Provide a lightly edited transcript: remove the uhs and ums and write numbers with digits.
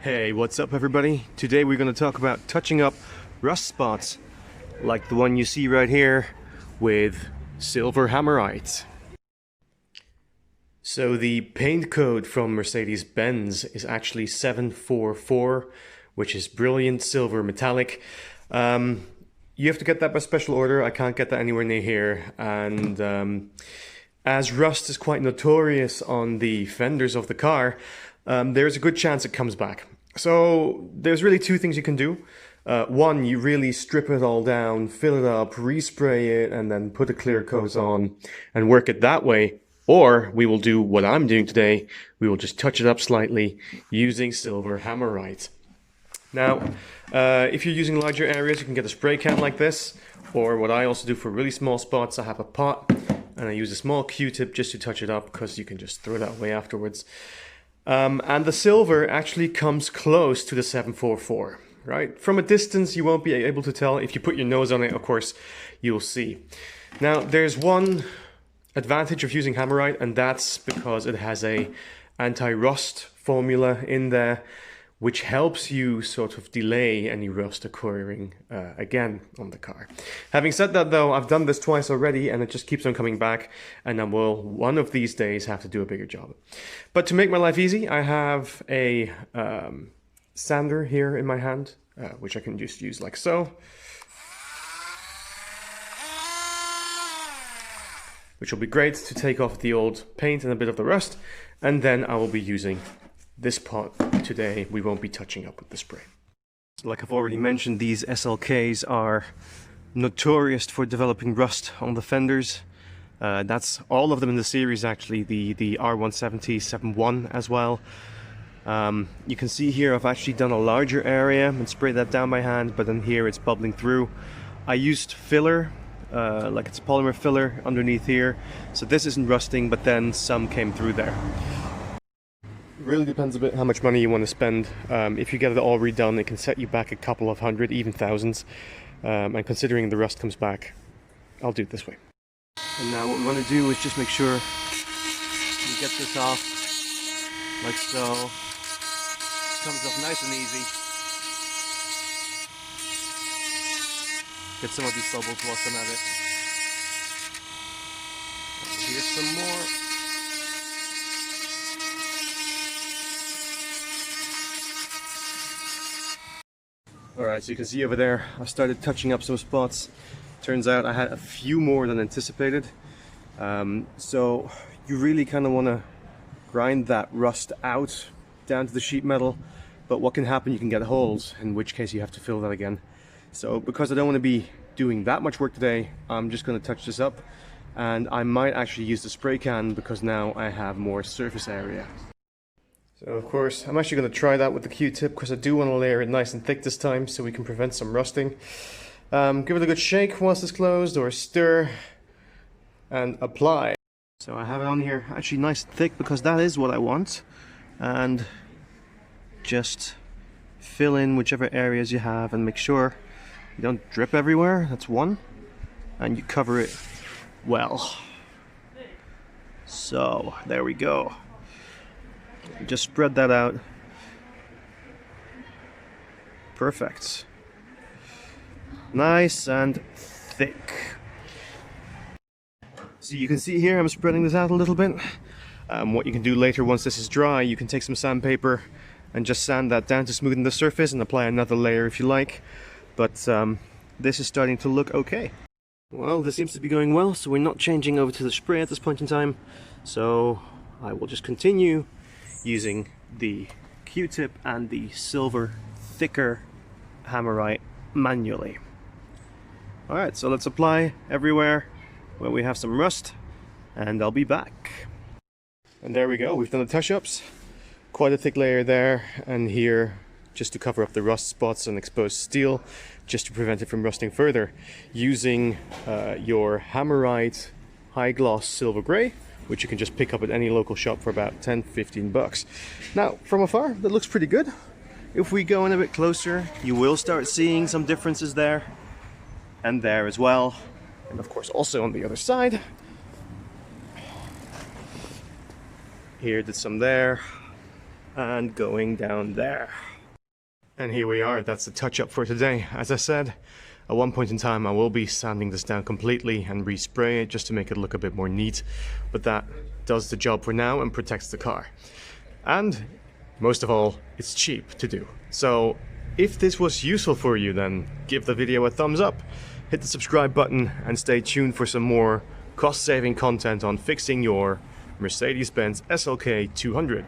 Hey, what's up everybody? Today we're going to talk about touching up rust spots like the one you see right here with silver Hammerite. So the paint code from Mercedes-Benz is actually 744, which is brilliant silver metallic. You have to get that by special order. I can't get that anywhere near here. And as rust is quite notorious on the fenders of the car, there's a good chance it comes back. So there's really two things you can do. One, you really strip it all down, fill it up, respray it, and then put a clear coat on and work it that way. Or we will do what I'm doing today. We will just touch it up slightly using silver Hammerite. Now, if you're using larger areas, you can get a spray can like this. Or what I also do for really small spots, I have a pot and I use a small Q-tip just to touch it up because you can just throw that away afterwards. And the silver actually comes close to the 744, right? From a distance, you won't be able to tell. If you put your nose on it, of course, you'll see. Now, there's one advantage of using Hammerite, and that's because it has a anti-rust formula in there, which helps you sort of delay any rust occurring again on the car. Having said that though, I've done this twice already and it just keeps on coming back, and I will one of these days have to do a bigger job. But to make my life easy, I have a sander here in my hand, which I can just use like so. Which will be great to take off the old paint and a bit of the rust, and then I will be using this pot today. We won't be touching up with the spray. Like I've already mentioned, these SLKs are notorious for developing rust on the fenders. That's all of them in the series actually, the R170 7.1 as well. You can see here I've actually done a larger area and sprayed that down by hand, but then here it's bubbling through. I used filler, like it's polymer filler underneath here, so this isn't rusting, but then some came through there. It really depends a bit how much money you want to spend. If you get it all redone, it can set you back a couple of hundred, even thousands. And considering the rust comes back, I'll do it this way. And now what we want to do is just make sure we get this off, like so. Comes off nice and easy. Get some of these bubbles whilst I'm at it. Here's some more. Alright, so you can see over there, I started touching up some spots. Turns out I had a few more than anticipated. So you really kind of want to grind that rust out down to the sheet metal. But what can happen, you can get holes, in which case you have to fill that again. So because I don't want to be doing that much work today, I'm just going to touch this up. And I might actually use the spray can because now I have more surface area. So of course, I'm actually going to try that with the Q-tip because I do want to layer it nice and thick this time so we can prevent some rusting. Give it a good shake once it's closed, or stir, and apply. So I have it on here actually nice and thick because that is what I want. And just fill in whichever areas you have and make sure you don't drip everywhere. That's one. And you cover it well. So there we go. Just spread that out. Perfect. Nice and thick. So you can see here I'm spreading this out a little bit. What you can do later once this is dry, you can take some sandpaper and just sand that down to smoothen the surface and apply another layer if you like. But this is starting to look okay. Well, this seems to be going well, so we're not changing over to the spray at this point in time. So I will just continue using the Q-tip and the silver thicker Hammerite manually. Alright, so let's apply everywhere where we have some rust, and I'll be back. And there we go, we've done the touch-ups. Quite a thick layer there, and here just to cover up the rust spots and exposed steel, just to prevent it from rusting further, using your Hammerite high gloss silver grey, which you can just pick up at any local shop for about 10-15 bucks. Now, from afar, that looks pretty good. If we go in a bit closer, you will start seeing some differences there and there as well. And of course, also on the other side. Here, did some there. and going down there. And here we are, that's the touch-up for today. As I said, at one point in time I will be sanding this down completely and respray it just to make it look a bit more neat, but that does the job for now and protects the car. And most of all, it's cheap to do. So if this was useful for you, then give the video a thumbs up, hit the subscribe button, and stay tuned for some more cost-saving content on fixing your Mercedes-Benz SLK200.